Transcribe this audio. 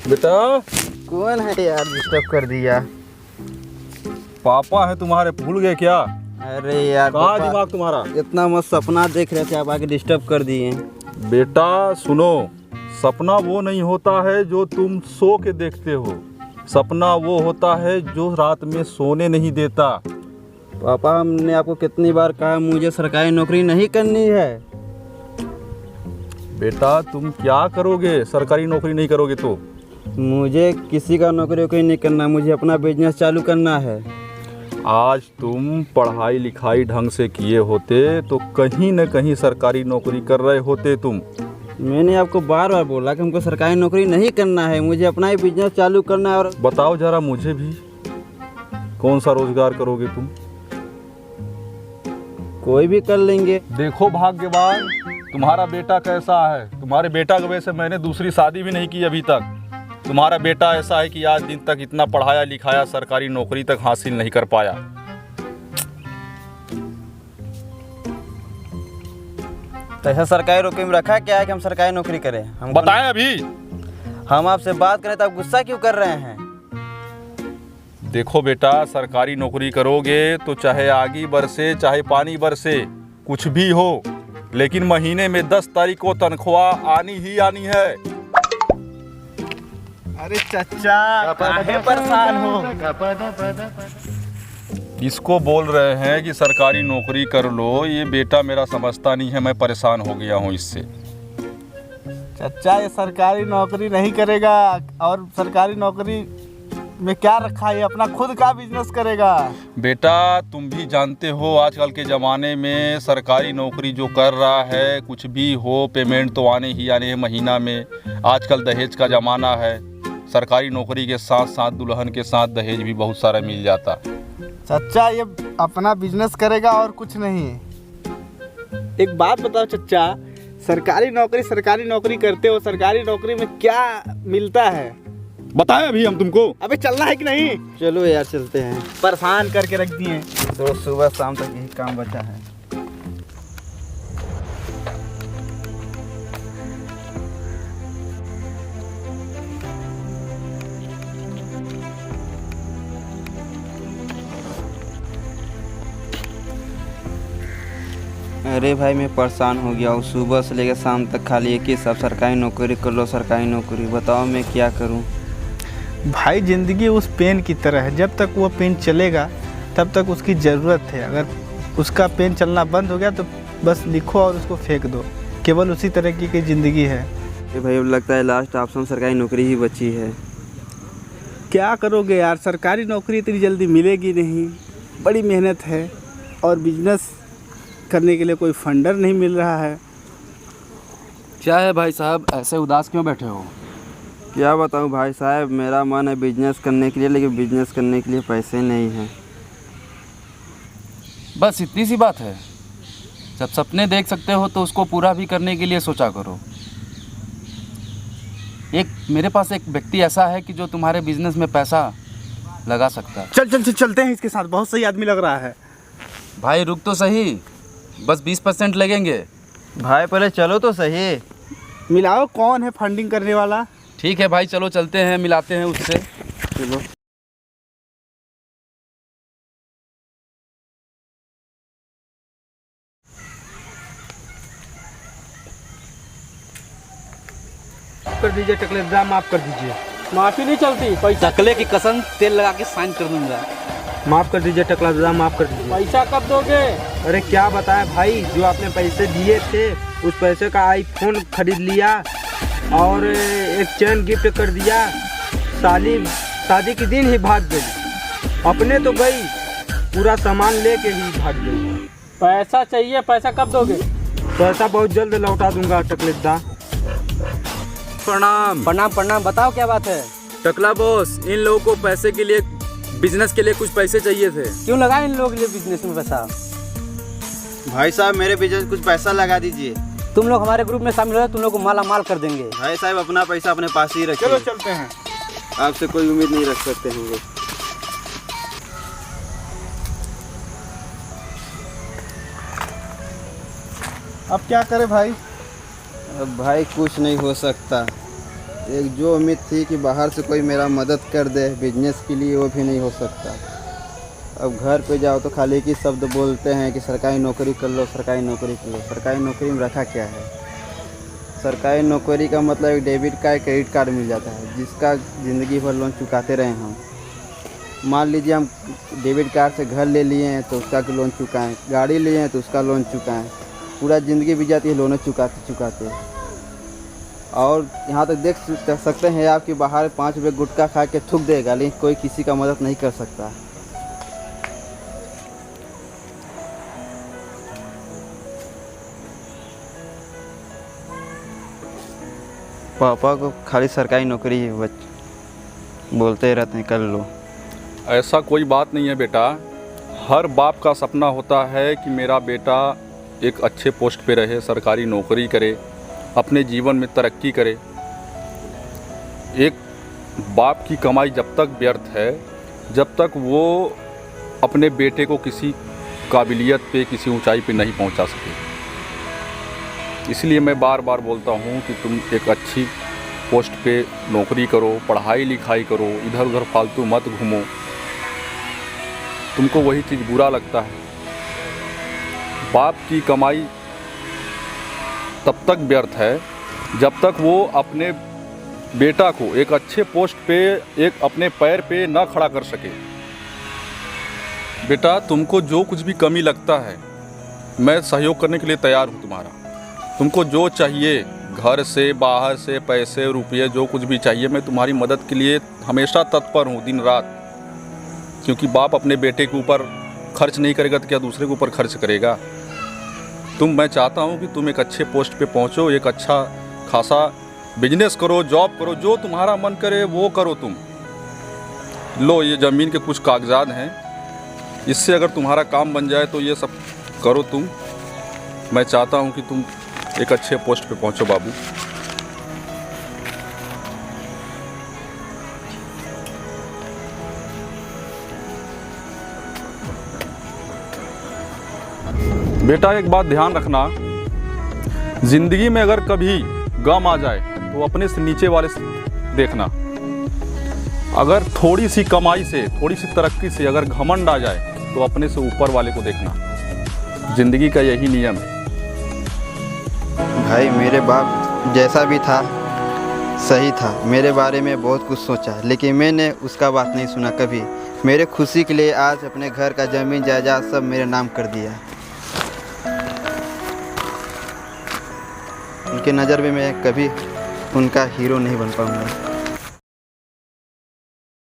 बेटा कौन है यार, डिस्टर्ब कर दिया। पापा है तुम्हारे, भूल गए क्या? अरे यार कहाँ पापा, दिमाग तुम्हारा? इतना मस्त सपना देख रहे थे, आप आके डिस्टर्ब कर दिए। बेटा सुनो, सपना वो नहीं होता है जो तुम सो के देखते हो, सपना वो होता है जो रात में सोने नहीं देता। पापा हमने आपको कितनी बार कहा मुझे सरकारी नौकरी नहीं करनी है। बेटा तुम क्या करोगे सरकारी नौकरी नहीं करोगे तो? मुझे किसी का नौकरी वोकरी नहीं करना, मुझे अपना बिजनेस चालू करना है। आज तुम पढ़ाई लिखाई ढंग से किए होते तो कहीं न कहीं सरकारी नौकरी कर रहे होते तुम। मैंने आपको बार बार बोला कि हमको सरकारी नौकरी नहीं करना है, मुझे अपना ही बिजनेस चालू करना है। और बताओ जरा मुझे भी, कौन सा रोजगार करोगे तुम? कोई भी कर लेंगे। देखो भाग्यवान, तुम्हारा बेटा कैसा है। तुम्हारे बेटा के वजह से मैंने दूसरी शादी भी नहीं की अभी तक। तुम्हारा बेटा ऐसा है कि आज दिन तक इतना पढ़ाया लिखाया, सरकारी नौकरी तक हासिल नहीं कर पाया। तो ऐसा सरकारी नौकरी में रखा क्या है कि हम सरकारी नौकरी करें? हम बताएं अभी। हम आपसे बात करें तो आप गुस्सा क्यों कर रहे हैं? देखो बेटा, सरकारी नौकरी करोगे तो चाहे आगी बरसे चाहे पानी बरसे, कुछ भी हो, लेकिन महीने में 10 तारीख को तनख्वाह आनी ही आनी है। अरे चचा, काहे परेशान हो? इसको बोल रहे हैं कि सरकारी नौकरी कर लो, ये बेटा मेरा समझता नहीं है, मैं परेशान हो गया हूँ इससे। चचा ये सरकारी नौकरी नहीं करेगा, और सरकारी नौकरी में क्या रखा है, अपना खुद का बिजनेस करेगा। बेटा तुम भी जानते हो आजकल के ज़माने में सरकारी नौकरी जो कर रहा है, कुछ भी हो पेमेंट तो आने ही आने है महीना में। आजकल दहेज का ज़माना है, सरकारी नौकरी के साथ साथ दुल्हन के साथ दहेज भी बहुत सारा मिल जाता। चचा ये अपना बिजनेस करेगा और कुछ नहीं। एक बात बताओ चचा, सरकारी नौकरी करते हो, सरकारी नौकरी में क्या मिलता है? बताएं अभी हम तुमको। अबे चलना है कि नहीं? चलो यार चलते हैं, परेशान करके रख दिए। तो सुबह शाम तक यही काम बचा है। अरे भाई मैं परेशान हो गया हूँ, सुबह से लेकर शाम तक खाली एक ही सब सरकारी नौकरी कर लो, सरकारी नौकरी। बताओ मैं क्या करूँ? भाई ज़िंदगी उस पेन की तरह है, जब तक वो पेन चलेगा तब तक उसकी ज़रूरत है। अगर उसका पेन चलना बंद हो गया तो बस लिखो और उसको फेंक दो। केवल उसी तरह की ज़िंदगी है। ये भाई अब लगता है लास्ट ऑप्शन सरकारी नौकरी ही बची है। क्या करोगे यार, सरकारी नौकरी इतनी जल्दी मिलेगी नहीं, बड़ी मेहनत है, और बिजनेस करने के लिए कोई फंडर नहीं मिल रहा है। क्या है भाई साहब, ऐसे उदास क्यों बैठे हो? क्या बताऊं भाई साहब, मेरा मन है बिजनेस करने के लिए, लेकिन बिजनेस करने के लिए पैसे नहीं हैं। बस इतनी सी बात है? जब सपने देख सकते हो तो उसको पूरा भी करने के लिए सोचा करो। मेरे पास एक व्यक्ति ऐसा है कि जो तुम्हारे बिजनेस में पैसा लगा सकता है। चलते हैं इसके साथ, बहुत सही आदमी लग रहा है। भाई रुक तो सही, बस 20% लगेंगे। भाई पहले चलो तो सही। मिलाओ कौन है फंडिंग करने वाला। ठीक है भाई, चलो चलते हैं, मिलाते हैं उससे। चलो। कर दीजिए टकले, दाम माफ कर दीजिए। माफी नहीं चलती, पैसा टकले की कसम तेल लगा के साइन कर दूंगा। माफ कर दीजिए टकला दादा, माफ कर दीजिए। पैसा कब दोगे? अरे क्या बताएं भाई, जो आपने पैसे दिए थे उस पैसे का आईफोन खरीद लिया और एक चैन गिफ्ट कर दिया। साली शादी के दिन ही भाग गई, अपने तो गई, पूरा सामान लेके ही भाग गई। पैसा चाहिए, पैसा कब दोगे? पैसा बहुत जल्द लौटा दूंगा टकलेदा। प्रणाम। प्रणाम प्रणाम, बताओ क्या बात है? टकला बॉस, इन लोगों को पैसे के लिए बिजनेस के लिए कुछ पैसे चाहिए थे। क्यों लगाए इन लोगों के लिए बिजनेस में पैसा? भाई साहब मेरे बिजनेस कुछ पैसा लगा दीजिए। तुम लोग हमारे ग्रुप में शामिल हो, तुम लोग को माला माल कर देंगे। भाई साहब अपना पैसा अपने पास ही रखिए। चलो चलते हैं। आपसे कोई उम्मीद नहीं रख सकते होंगे। अब क्या करें भाई? अब भाई कुछ नहीं हो सकता। एक जो उम्मीद थी कि बाहर से कोई मेरा मदद कर दे बिजनेस के लिए, वो भी नहीं हो सकता। अब घर पे जाओ तो खाली एक ही शब्द बोलते हैं कि सरकारी नौकरी कर लो, सरकारी नौकरी कर लो। सरकारी नौकरी में रखा क्या है? सरकारी नौकरी का मतलब एक डेबिट कार्ड, क्रेडिट कार्ड मिल जाता है, जिसका ज़िंदगी भर लोन चुकाते रहे हम। मान लीजिए हम डेबिट कार्ड से घर ले लिए हैं तो उसका लोन चुकाएं, गाड़ी लिए हैं तो उसका लोन चुकाएं, पूरा ज़िंदगी बीत जाती है लोन चुकाते चुकाते। और यहाँ तक देख सकते हैं आप कि बाहर 5 रुपये गुटखा खा के थूक देगा, लेकिन कोई किसी का मदद नहीं कर सकता। पापा को खाली सरकारी नौकरी ही बोलते रहते हैं कर लो। ऐसा कोई बात नहीं है बेटा। हर बाप का सपना होता है कि मेरा बेटा एक अच्छे पोस्ट पे रहे, सरकारी नौकरी करे, अपने जीवन में तरक्की करे। एक बाप की कमाई जब तक व्यर्थ है, जब तक वो अपने बेटे को किसी काबिलियत पे, किसी ऊंचाई पे नहीं पहुंचा सके। इसलिए मैं बार बार बोलता हूँ कि तुम एक अच्छी पोस्ट पे नौकरी करो, पढ़ाई लिखाई करो, इधर उधर फालतू मत घूमो। तुमको वही चीज़ बुरा लगता है। बाप की कमाई तब तक व्यर्थ है जब तक वो अपने बेटा को एक अच्छे पोस्ट पे, एक अपने पैर पे ना खड़ा कर सके। बेटा तुमको जो कुछ भी कमी लगता है, मैं सहयोग करने के लिए तैयार हूँ तुम्हारा। तुमको जो चाहिए, घर से बाहर से पैसे रुपये जो कुछ भी चाहिए, मैं तुम्हारी मदद के लिए हमेशा तत्पर हूँ, दिन रात। क्योंकि बाप अपने बेटे के ऊपर खर्च नहीं करेगा तो क्या दूसरे के ऊपर खर्च करेगा? मैं चाहता हूँ कि तुम एक अच्छे पोस्ट पे पहुँचो, एक अच्छा खासा बिजनेस करो, जॉब करो, जो तुम्हारा मन करे वो करो। तुम लो ये ज़मीन के कुछ कागजात हैं, इससे अगर तुम्हारा काम बन जाए तो ये सब करो तुम। मैं चाहता हूँ कि तुम एक अच्छे पोस्ट पे पहुँचो बाबू। बेटा एक बात ध्यान रखना, ज़िंदगी में अगर कभी गम आ जाए तो अपने से नीचे वाले से देखना। अगर थोड़ी सी कमाई से, थोड़ी सी तरक्की से अगर घमंड आ जाए तो अपने से ऊपर वाले को देखना। ज़िंदगी का यही नियम है। भाई मेरे बाप जैसा भी था सही था, मेरे बारे में बहुत कुछ सोचा, लेकिन मैंने उसका बात नहीं सुना कभी। मेरे खुशी के लिए आज अपने घर का ज़मीन जायदाद सब मेरे नाम कर दिया। उनके नज़र में मैं कभी उनका हीरो नहीं बन पाऊँगा।